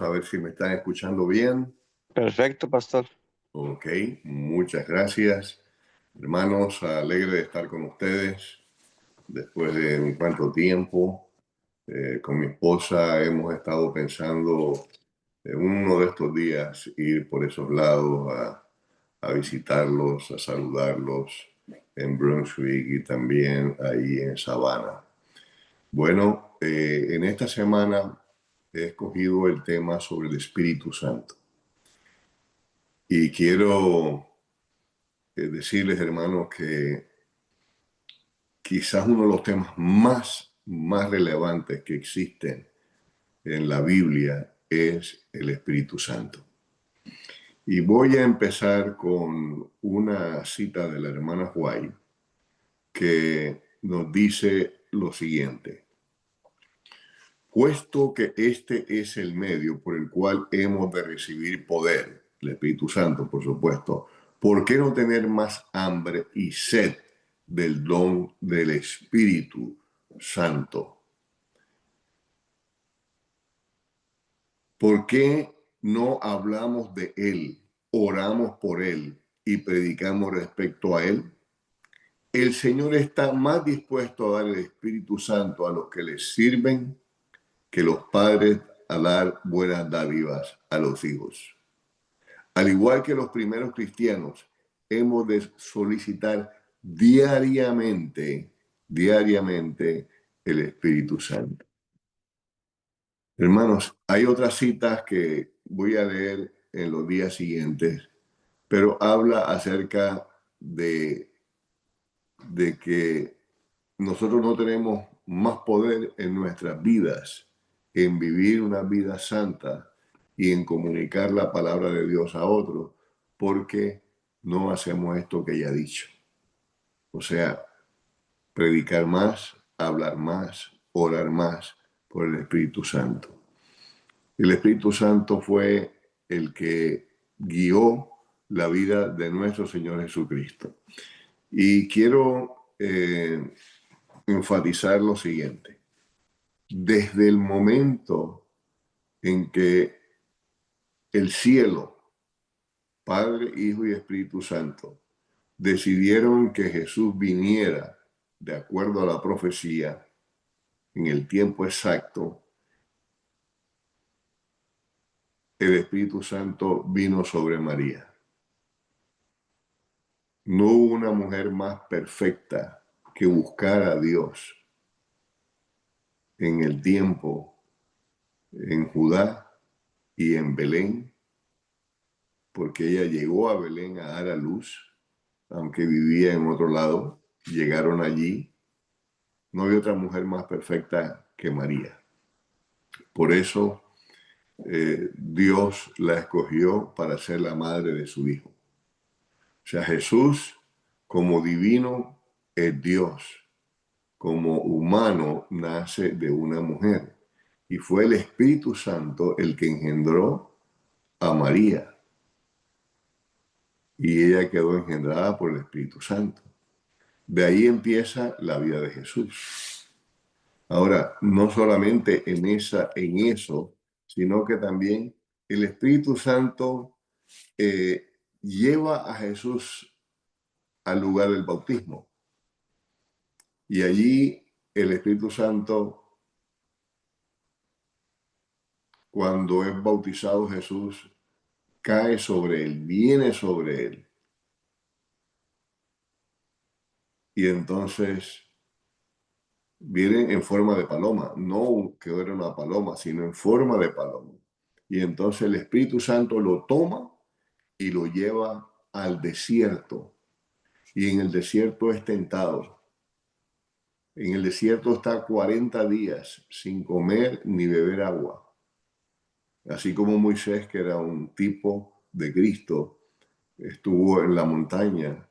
A ver si me están escuchando bien. Perfecto, pastor. Ok, muchas gracias. Hermanos, alegre de estar con ustedes después de un cuánto tiempo. Con mi esposa hemos estado pensando en uno de estos días ir por esos lados a visitarlos, a saludarlos en Brunswick y también ahí en Savannah. Bueno, en esta semana he escogido el tema sobre el Espíritu Santo. Y quiero decirles, hermanos, que quizás uno de los temas más relevantes que existen en la Biblia es el Espíritu Santo. Y voy a empezar con una cita de la hermana White que nos dice lo siguiente: puesto que este es el medio por el cual hemos de recibir poder, el Espíritu Santo, por supuesto, ¿por qué no tener más hambre y sed del don del Espíritu Santo? ¿Por qué no hablamos de Él, oramos por Él y predicamos respecto a Él? El Señor está más dispuesto a dar el Espíritu Santo a los que le sirven que los padres a dar buenas dádivas a los hijos. Al igual que los primeros cristianos, hemos de solicitar diariamente el Espíritu Santo. Hermanos, hay otras citas que voy a leer en los días siguientes, pero habla acerca de que nosotros no tenemos más poder en nuestras vidas, en vivir una vida santa y en comunicar la palabra de Dios a otros, porque no hacemos esto que ella ha dicho. O sea, predicar más, hablar más, orar más por el Espíritu Santo. El Espíritu Santo fue el que guió la vida de nuestro Señor Jesucristo. Y quiero enfatizar lo siguiente: desde el momento en que el cielo, Padre, Hijo y Espíritu Santo, decidieron que Jesús viniera de acuerdo a la profecía en el tiempo exacto, el Espíritu Santo vino sobre María. No hubo una mujer más perfecta que buscara a Dios en el tiempo en Judá y en Belén, porque ella llegó a Belén a dar a luz, aunque vivía en otro lado. Llegaron allí. No hay otra mujer más perfecta que María. Por eso Dios la escogió para ser la madre de su hijo. O sea, Jesús como divino es Dios, como humano nace de una mujer. Y fue el Espíritu Santo el que engendró a María. Y ella quedó engendrada por el Espíritu Santo. De ahí empieza la vida de Jesús. Ahora, no solamente en eso, sino que también el Espíritu Santo lleva a Jesús al lugar del bautismo. Y allí el Espíritu Santo, cuando es bautizado Jesús, cae sobre él, viene sobre él. Y entonces viene en forma de paloma, no que era una paloma, sino en forma de paloma. Y entonces el Espíritu Santo lo toma y lo lleva al desierto. Y en el desierto es tentado. En el desierto está 40 días sin comer ni beber agua. Así como Moisés, que era un tipo de Cristo, estuvo en la montaña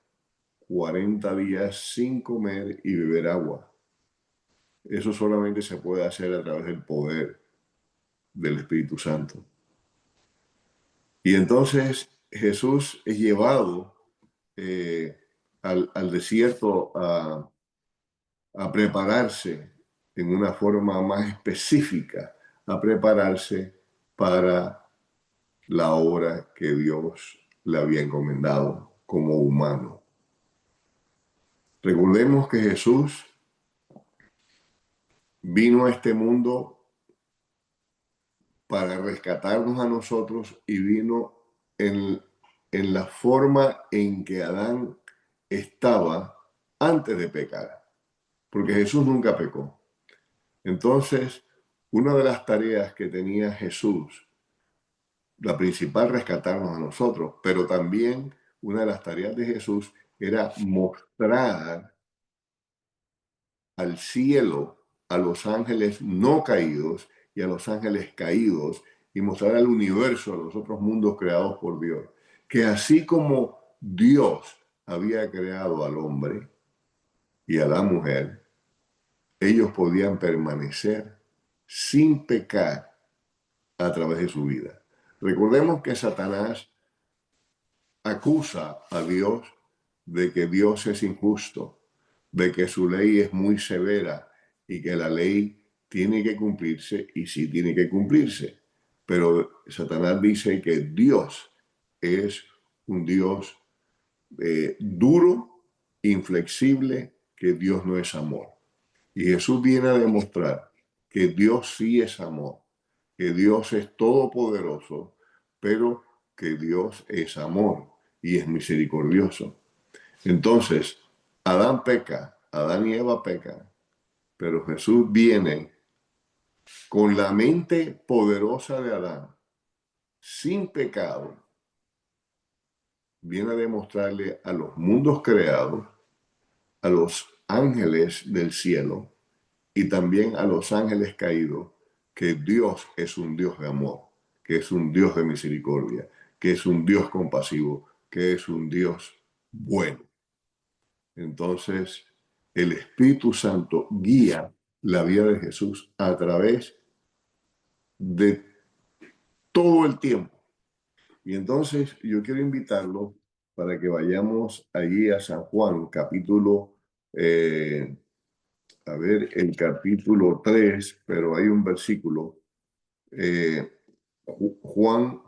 40 días sin comer y beber agua. Eso solamente se puede hacer a través del poder del Espíritu Santo. Y entonces Jesús es llevado al desierto a prepararse en una forma más específica, a prepararse para la obra que Dios le había encomendado como humano. Recordemos que Jesús vino a este mundo para rescatarnos a nosotros y vino en la forma en que Adán estaba antes de pecar, porque Jesús nunca pecó. Entonces, una de las tareas que tenía Jesús, la principal, rescatarnos a nosotros, pero también una de las tareas de Jesús era mostrar al cielo, a los ángeles no caídos y a los ángeles caídos, y mostrar al universo, a los otros mundos creados por Dios, que así como Dios había creado al hombre y a la mujer, ellos podían permanecer sin pecar a través de su vida. Recordemos que Satanás acusa a Dios de que Dios es injusto, de que su ley es muy severa y que la ley tiene que cumplirse, y sí tiene que cumplirse. Pero Satanás dice que Dios es un Dios duro, inflexible, que Dios no es amor. Y Jesús viene a demostrar que Dios sí es amor, que Dios es todopoderoso, pero que Dios es amor y es misericordioso. Entonces, Adán peca, Adán y Eva pecan, pero Jesús viene con la mente poderosa de Adán, sin pecado, viene a demostrarle a los mundos creados, a los ángeles del cielo y también a los ángeles caídos, que Dios es un Dios de amor, que es un Dios de misericordia, que es un Dios compasivo, que es un Dios bueno. Entonces, el Espíritu Santo guía la vida de Jesús a través de todo el tiempo. Y entonces yo quiero invitarlo para que vayamos allí a San Juan, capítulo, el capítulo 3, pero hay un versículo,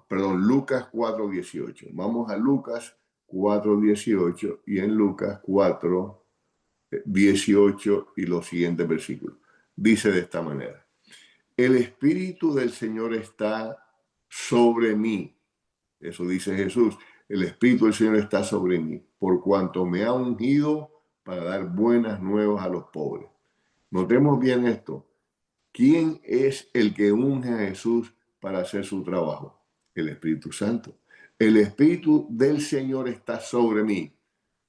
Lucas 4:18. Vamos a Lucas 4:18 y en Lucas 4:18 y los siguientes versículos. Dice de esta manera: el Espíritu del Señor está sobre mí. Eso dice Jesús. El Espíritu del Señor está sobre mí, por cuanto me ha ungido para dar buenas nuevas a los pobres. Notemos bien esto. ¿Quién es el que unge a Jesús para hacer su trabajo? El Espíritu Santo. El Espíritu del Señor está sobre mí,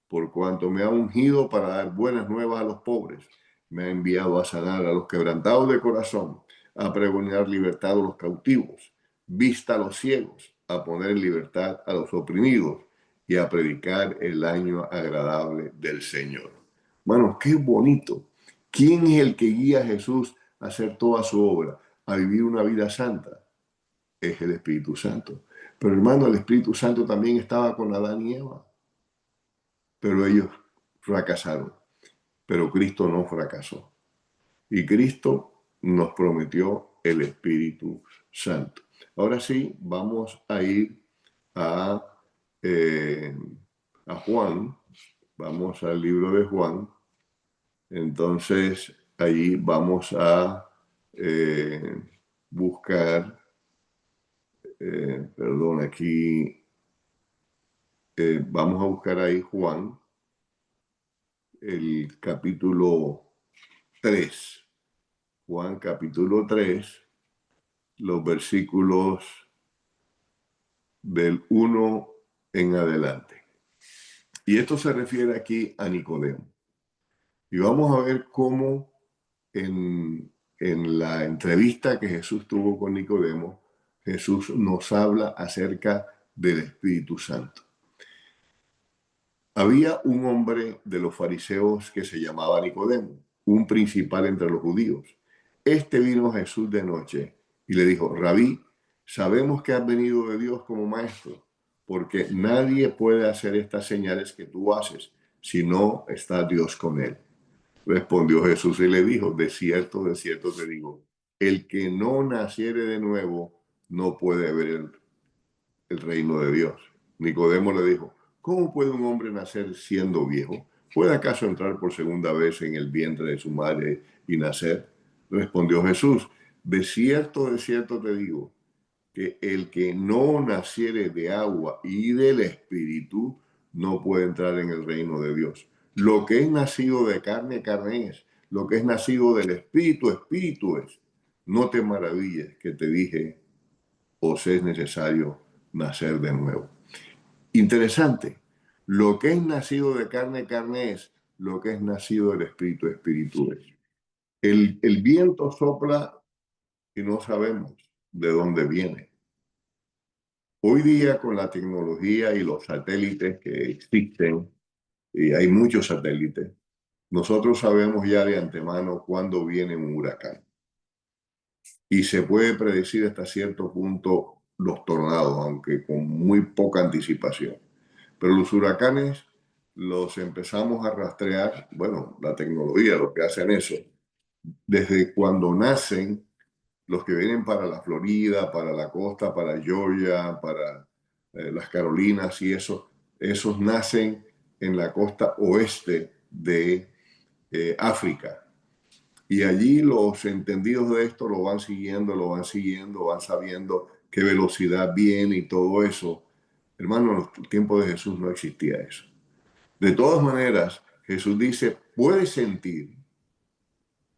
por cuanto me ha ungido para dar buenas nuevas a los pobres. Me ha enviado a sanar a los quebrantados de corazón, a pregonar libertad a los cautivos, vista a los ciegos, a poner en libertad a los oprimidos y a predicar el año agradable del Señor. Bueno, qué bonito. ¿Quién es el que guía a Jesús a hacer toda su obra, a vivir una vida santa? Es el Espíritu Santo. Pero hermano, el Espíritu Santo también estaba con Adán y Eva, pero ellos fracasaron. Pero Cristo no fracasó. Y Cristo nos prometió el Espíritu Santo. Ahora sí, vamos a ir a, eh, a Juan. Vamos al libro de Juan. Entonces, ahí vamos a buscar, aquí, vamos a buscar ahí Juan, el capítulo 3. Juan capítulo 3, los versículos del 1 en adelante. Y esto se refiere aquí a Nicodemo. Y vamos a ver cómo en la entrevista que Jesús tuvo con Nicodemo, Jesús nos habla acerca del Espíritu Santo. Había un hombre de los fariseos que se llamaba Nicodemo, un principal entre los judíos. Este vino a Jesús de noche y le dijo: Rabí, sabemos que has venido de Dios como maestro, porque nadie puede hacer estas señales que tú haces si no está Dios con él. Respondió Jesús y le dijo: de cierto te digo, el que no naciere de nuevo no puede ver el reino de Dios. Nicodemo le dijo, ¿cómo puede un hombre nacer siendo viejo? ¿Puede acaso entrar por segunda vez en el vientre de su madre y nacer? Respondió Jesús, de cierto te digo, que el que no naciere de agua y del Espíritu no puede entrar en el reino de Dios. Lo que es nacido de carne, carne es. Lo que es nacido del Espíritu, Espíritu es. No te maravilles que te dije, os es necesario nacer de nuevo. Interesante. Lo que es nacido de carne, carne es. Lo que es nacido del Espíritu, Espíritu es. El viento sopla y no sabemos de dónde viene. Hoy día con la tecnología y los satélites que existen, y hay muchos satélites, nosotros sabemos ya de antemano cuándo viene un huracán. Y se puede predecir hasta cierto punto los tornados, aunque con muy poca anticipación. Pero los huracanes los empezamos a rastrear, bueno, la tecnología, lo que hacen eso, desde cuando nacen los que vienen para la Florida, para la costa, para Georgia, para las Carolinas y eso, esos nacen en la costa oeste de África. Y allí los entendidos de esto lo van siguiendo, van sabiendo qué velocidad viene y todo eso. Hermano, en los tiempos de Jesús no existía eso. De todas maneras, Jesús dice, puedes sentir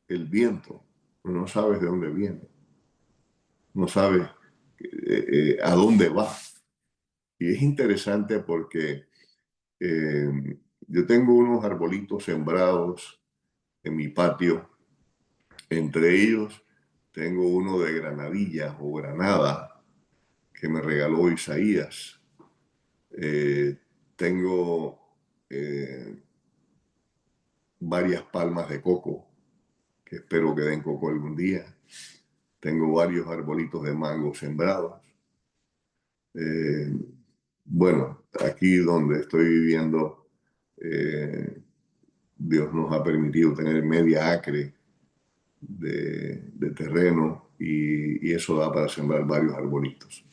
el viento, pero no sabes de dónde viene, no sabes a dónde va. Y es interesante porque yo tengo unos arbolitos sembrados en mi patio. Entre ellos tengo uno de granadilla o granada que me regaló Isaías. Eh, tengo eh, varias palmas de coco que espero que den coco algún día. Tengo varios arbolitos de mango sembrados. Eh, bueno, aquí donde estoy viviendo, eh, Dios nos ha permitido tener media acre de terreno y eso da para sembrar varios arbolitos.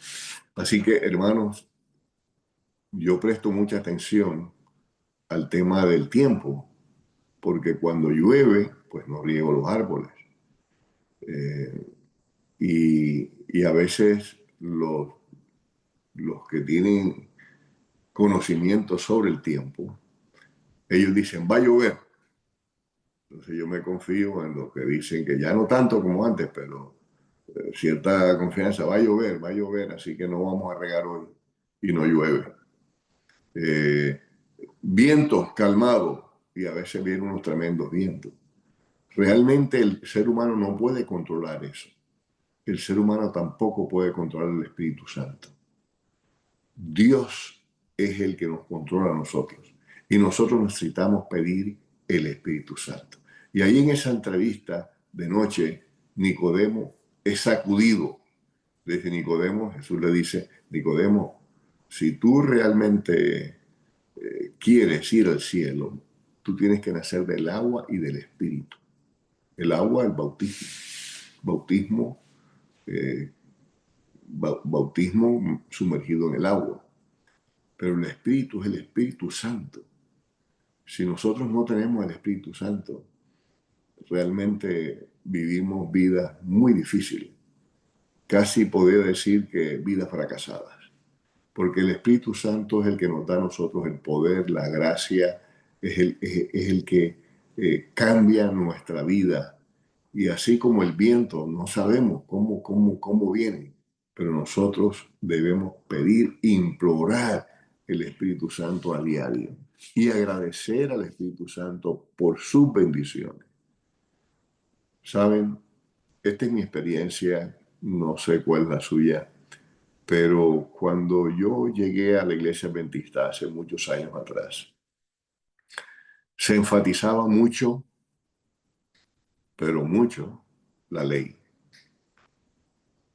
Así que, hermanos, yo presto mucha atención al tema del tiempo, porque cuando llueve, pues no riego los árboles. Eh, y a veces los que tienen conocimiento sobre el tiempo, ellos dicen, va a llover. Entonces yo me confío en los que dicen que ya no tanto como antes, pero cierta confianza, va a llover, así que no vamos a regar hoy y no llueve. Eh, Vientos calmados y a veces vienen unos tremendos vientos. Realmente el ser humano no puede controlar eso. El ser humano tampoco puede controlar el Espíritu Santo. Dios es el que nos controla a nosotros y nosotros necesitamos pedir el Espíritu Santo. Y ahí en esa entrevista de noche, Nicodemo es sacudido. Desde Nicodemo, Jesús le dice, Nicodemo, si tú realmente quieres ir al cielo, tú tienes que nacer del agua y del Espíritu. El agua, el bautismo. Bautismo, eh, bautismo sumergido en el agua. Pero el Espíritu es el Espíritu Santo. Si nosotros no tenemos el Espíritu Santo, realmente vivimos vidas muy difíciles. Casi podría decir que vidas fracasadas. Porque el Espíritu Santo es el que nos da a nosotros el poder, la gracia, es el que cambia nuestra vida. Y así como el viento, no sabemos cómo viene, pero nosotros debemos pedir, implorar el Espíritu Santo a diario y agradecer al Espíritu Santo por sus bendiciones. ¿Saben? Esta es mi experiencia, no sé cuál es la suya, pero cuando yo llegué a la iglesia adventista hace muchos años atrás, se enfatizaba mucho, pero mucho, la ley.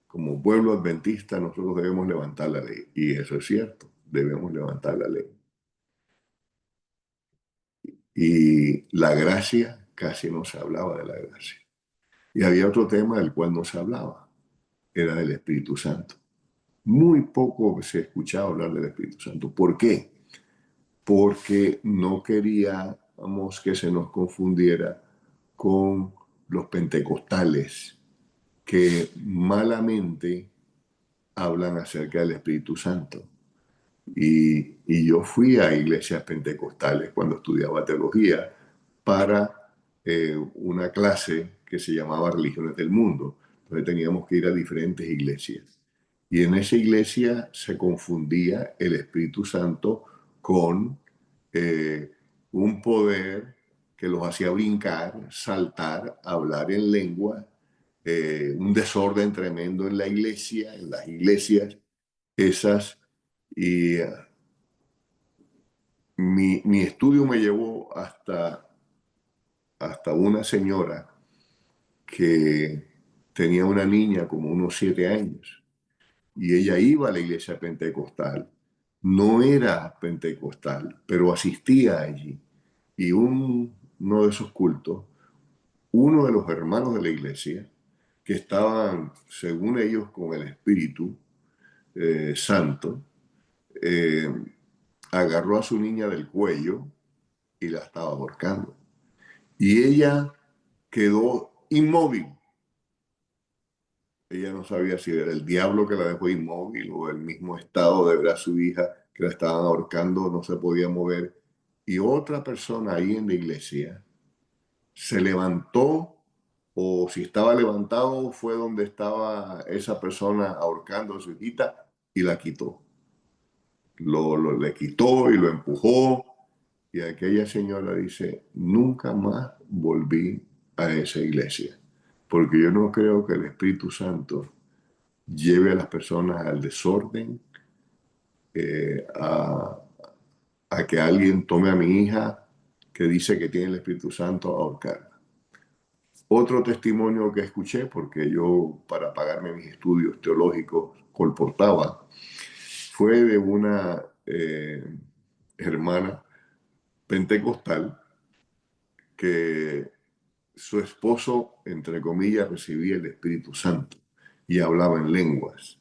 Como pueblo adventista nosotros debemos levantar la ley. Y eso es cierto, debemos levantar la ley. Y la gracia, casi no se hablaba de la gracia. Y había otro tema del cual no se hablaba, era del Espíritu Santo. Muy poco se escuchaba hablar del Espíritu Santo. ¿Por qué? Porque no queríamos que se nos confundiera con los pentecostales que malamente hablan acerca del Espíritu Santo. Y yo fui a iglesias pentecostales cuando estudiaba teología para una clase que se llamaba Religiones del Mundo. Entonces teníamos que ir a diferentes iglesias. Y en esa iglesia se confundía el Espíritu Santo con eh, un poder que los hacía brincar, saltar, hablar en lengua, un desorden tremendo en la iglesia, en las iglesias esas. Y mi estudio me llevó hasta una señora que tenía una niña como unos 7 años y ella iba a la iglesia pentecostal. No era pentecostal, pero asistía allí. Y uno de esos cultos, uno de los hermanos de la iglesia, que estaban, según ellos, con el Espíritu Santo, eh, agarró a su niña del cuello y la estaba ahorcando. Y ella quedó inmóvil. Ella no sabía si era el diablo que la dejó inmóvil o el mismo estado de ver a su hija que la estaban ahorcando, no se podía mover. Y otra persona ahí en la iglesia se levantó, o si estaba levantado, fue donde estaba esa persona ahorcando a su hijita y la quitó. Le quitó y lo empujó. Y aquella señora dice, nunca más volví a esa iglesia, porque yo no creo que el Espíritu Santo lleve a las personas al desorden, eh, a, a que alguien tome a mi hija que dice que tiene el Espíritu Santo a ahorcarla. Otro testimonio que escuché, porque yo para pagarme mis estudios teológicos colportaba, fue de una hermana pentecostal que su esposo, entre comillas, recibía el Espíritu Santo y hablaba en lenguas.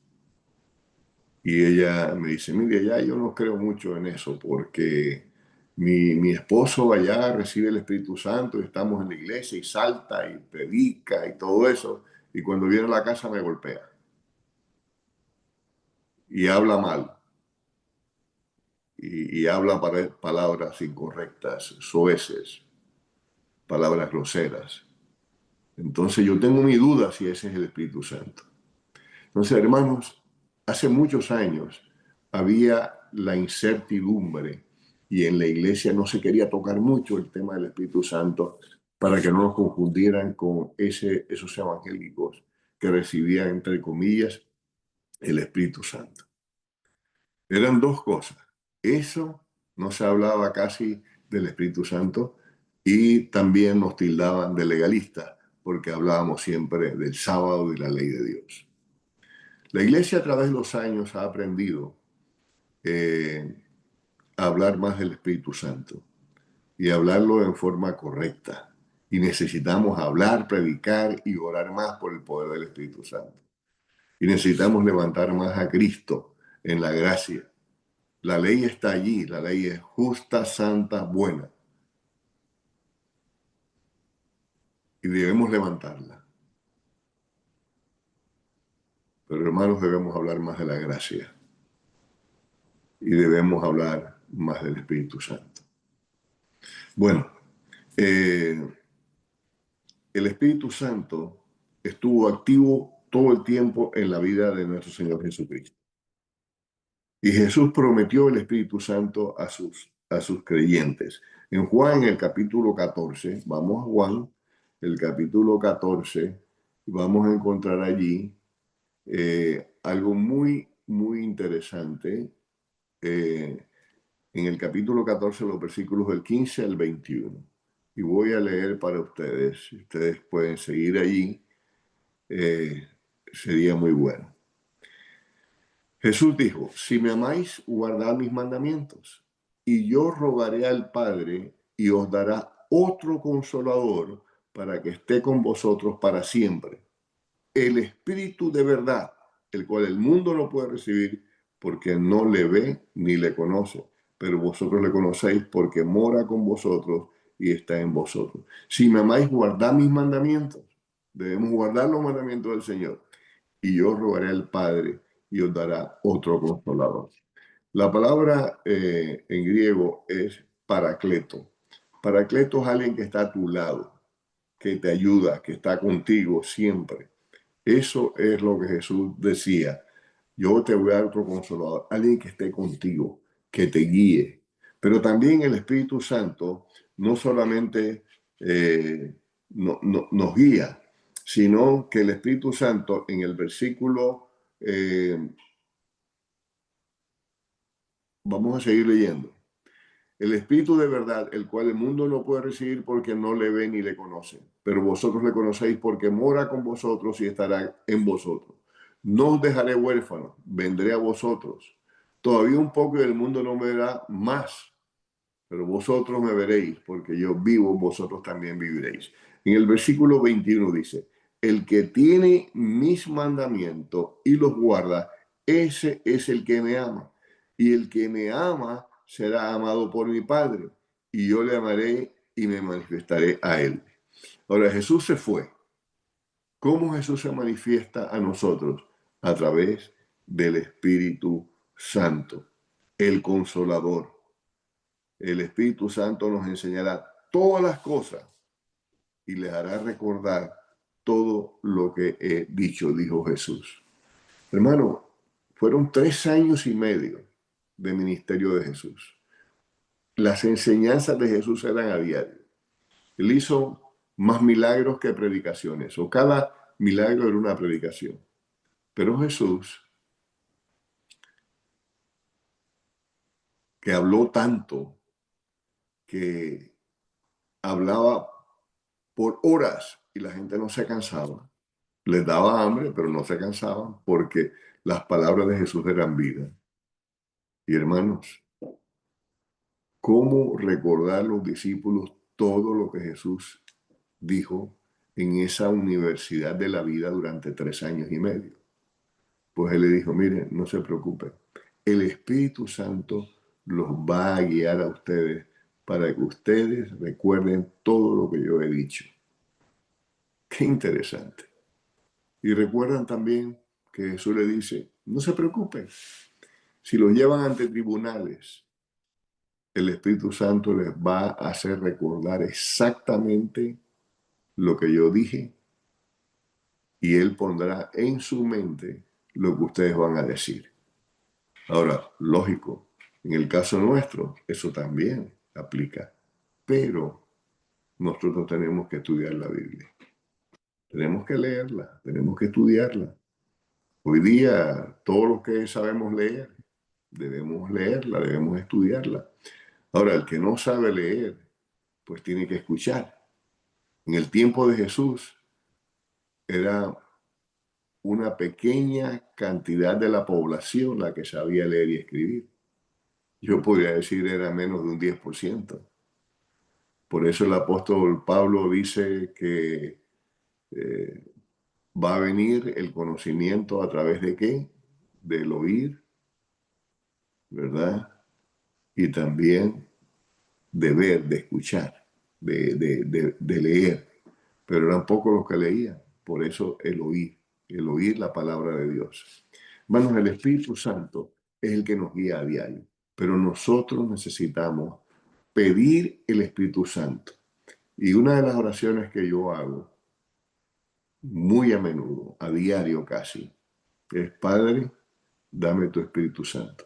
Y ella me dice, mire, ya yo no creo mucho en eso porque mi esposo allá recibe el Espíritu Santo y estamos en la iglesia y salta y predica y todo eso. Y cuando viene a la casa me golpea y habla mal y habla palabras incorrectas, soeces, palabras groseras. Entonces yo tengo mi duda si ese es el Espíritu Santo. Entonces, hermanos, hace muchos años había la incertidumbre y en la iglesia no se quería tocar mucho el tema del Espíritu Santo para que no nos confundieran con esos evangélicos que recibían, entre comillas, el Espíritu Santo. Eran dos cosas. Eso no se hablaba casi del Espíritu Santo y también nos tildaban de legalistas porque hablábamos siempre del sábado y la ley de Dios. La iglesia a través de los años ha aprendido eh, a hablar más del Espíritu Santo y hablarlo en forma correcta. Y necesitamos hablar, predicar y orar más por el poder del Espíritu Santo. Y necesitamos levantar más a Cristo en la gracia. La ley está allí, la ley es justa, santa, buena. Y debemos levantarla. Pero hermanos, debemos hablar más de la gracia. Y debemos hablar más del Espíritu Santo. Bueno, eh, el Espíritu Santo estuvo activo todo el tiempo en la vida de nuestro Señor Jesucristo. Y Jesús prometió el Espíritu Santo a sus creyentes. En Juan, el capítulo 14, vamos a Juan, el capítulo 14, vamos a encontrar allí algo muy, muy interesante. En el capítulo 14, los versículos del 15 al 21. Y voy a leer para ustedes. Si ustedes pueden seguir allí, sería muy bueno. Jesús dijo, si me amáis, guardad mis mandamientos, y yo rogaré al Padre y os dará otro consolador para que esté con vosotros para siempre. el Espíritu de verdad, el cual el mundo no puede recibir porque no le ve ni le conoce, pero vosotros le conocéis porque mora con vosotros y está en vosotros. Si me amáis, guardad mis mandamientos. Debemos guardar los mandamientos del Señor. Y yo rogaré al Padre y os dará otro consolador. La palabra en griego es paracleto. Paracleto es alguien que está a tu lado, que te ayuda, que está contigo siempre. Eso es lo que Jesús decía. Yo te voy a dar otro consolador, alguien que esté contigo, que te guíe. Pero también el Espíritu Santo no solamente nos guía, sino que el Espíritu Santo en el versículo, vamos a seguir leyendo. El Espíritu de verdad, el cual el mundo no puede recibir porque no le ve ni le conoce, pero vosotros le conocéis porque mora con vosotros y estará en vosotros. No os dejaré huérfanos, vendré a vosotros. Todavía un poco y el mundo no me verá más, pero vosotros me veréis, porque yo vivo, vosotros también viviréis. En el versículo 21 dice, el que tiene mis mandamientos y los guarda, ese es el que me ama. Y el que me ama será amado por mi Padre, y yo le amaré y me manifestaré a él. Ahora Jesús se fue. ¿Cómo Jesús se manifiesta a nosotros? A través del Espíritu Santo, el Consolador. El Espíritu Santo nos enseñará todas las cosas y les hará recordar todo lo que he dicho, dijo Jesús. Hermano, fueron 3 años y medio de ministerio de Jesús. Las enseñanzas de Jesús eran a diario. Él hizo más milagros que predicaciones, o cada milagro era una predicación. Pero Jesús, que habló tanto, que hablaba por horas y la gente no se cansaba, les daba hambre, pero no se cansaban porque las palabras de Jesús eran vida. Y hermanos, ¿cómo recordar los discípulos todo lo que Jesús dijo en esa universidad de la vida durante 3 años y medio? Pues él le dijo, miren, no se preocupen, el Espíritu Santo los va a guiar a ustedes para que ustedes recuerden todo lo que yo he dicho. Qué interesante. Y recuerdan también que Jesús le dice, no se preocupen, si los llevan ante tribunales, el Espíritu Santo les va a hacer recordar exactamente lo que yo dije y Él pondrá en su mente lo que ustedes van a decir. Ahora, lógico, en el caso nuestro, eso también aplica, pero nosotros tenemos que estudiar la Biblia. Tenemos que leerla, tenemos que estudiarla. Hoy día, todos los que sabemos leer, debemos leerla, debemos estudiarla. Ahora, el que no sabe leer, pues tiene que escuchar. En el tiempo de Jesús era una pequeña cantidad de la población la que sabía leer y escribir. Yo podría decir era menos de un 10%. Por eso el apóstol Pablo dice que eh, va a venir el conocimiento a través de qué? Del oír, ¿verdad? Y también de ver, de escuchar, de leer. Pero eran pocos los que leían. Por eso el oír la palabra de Dios. Hermanos, el Espíritu Santo es el que nos guía a diario. Pero nosotros necesitamos pedir el Espíritu Santo. Y una de las oraciones que yo hago muy a menudo, a diario casi, es Padre, dame tu Espíritu Santo.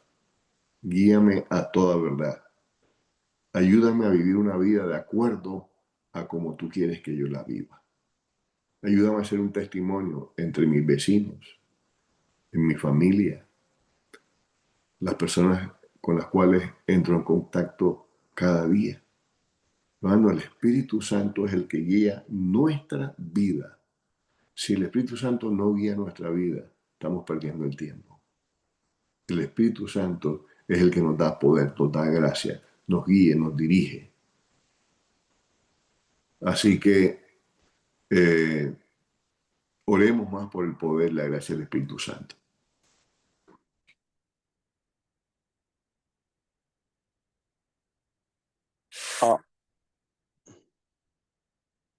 Guíame a toda verdad. Ayúdame a vivir una vida de acuerdo a como tú quieres que yo la viva. Ayúdame a ser un testimonio entre mis vecinos, en mi familia, las personas con las cuales entro en contacto cada día. Hermano, el Espíritu Santo es el que guía nuestra vida. Si el Espíritu Santo no guía nuestra vida, estamos perdiendo el tiempo. El Espíritu Santo es el que nos da poder, nos da gracia, nos guía, nos dirige. Así que oremos más por el poder, la gracia del Espíritu Santo.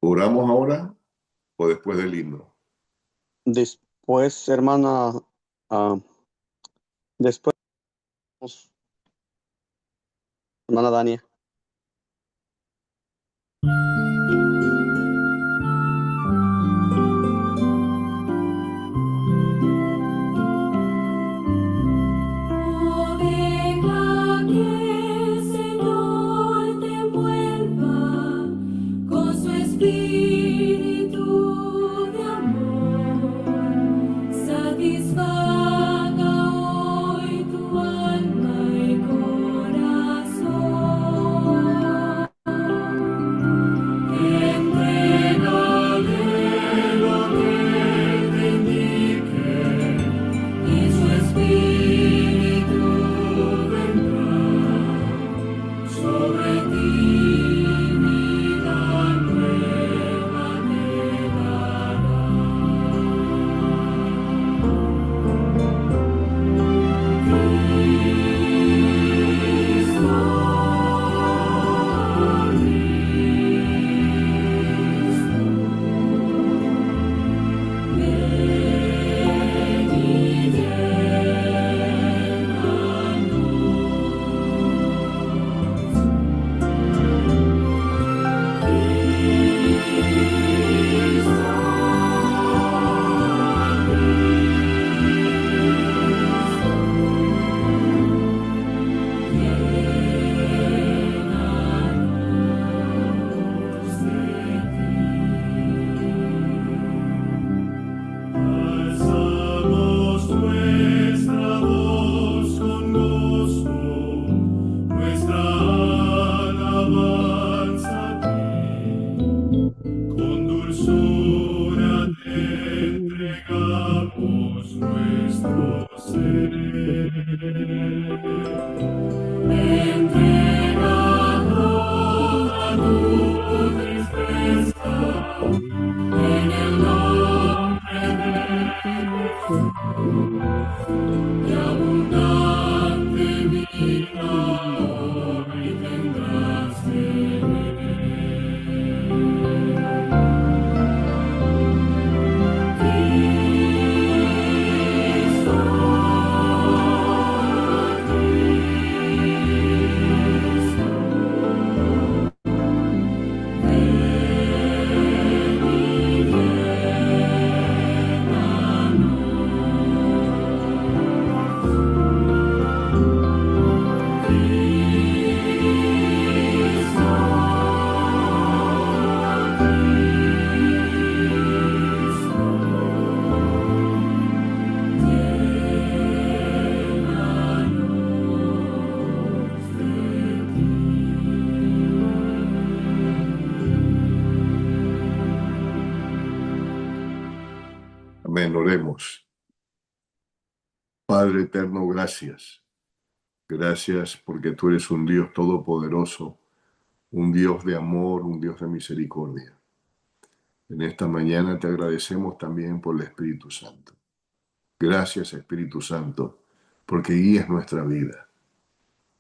¿Oramos ahora o después del himno? Después, hermana, después, hermana Dania. Deja que el Señor te envuelva con su espíritu de amor, satisfaga hoy tu alma y corazón. Entrégale lo que te indique y su espíritu vendrá sobre ti, vida nueva te Alzamos nuestra voz con gozo, nuestra alabanza a ti. Con dulzura te entregamos nuestro ser. Entrega toda tu tristeza en el nombre de Jesús, y abundante vida hoy tendrás en Cristo, Amén, oremos. Padre eterno, gracias. Gracias porque tú eres un Dios todopoderoso, un Dios de amor, un Dios de misericordia. En esta mañana te agradecemos también por el Espíritu Santo. Gracias, Espíritu Santo, porque guías nuestra vida.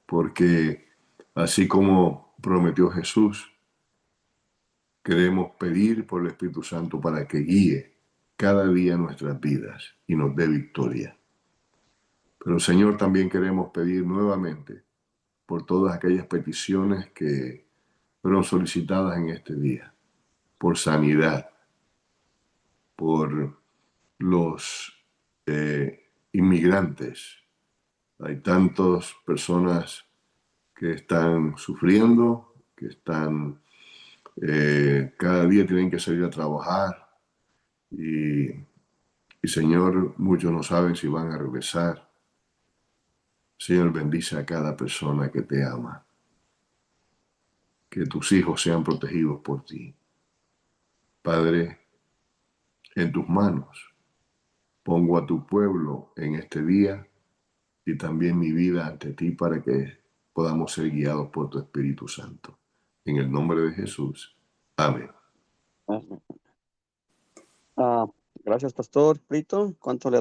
Porque así como prometió Jesús, queremos pedir por el Espíritu Santo para que guíe cada día nuestras vidas y nos dé victoria. Pero Señor, también queremos pedir nuevamente por todas aquellas peticiones que fueron solicitadas en este día, por sanidad, por los inmigrantes. Hay tantas personas que están sufriendo, que están cada día tienen que salir a trabajar y Señor, muchos no saben si van a regresar. Señor, bendice a cada persona que te ama. Que tus hijos sean protegidos por ti. Padre, en tus manos pongo a tu pueblo en este día y también mi vida ante ti para que podamos ser guiados por tu Espíritu Santo. En el nombre de Jesús. Amén. Gracias, pastor. Prito, ¿cuánto le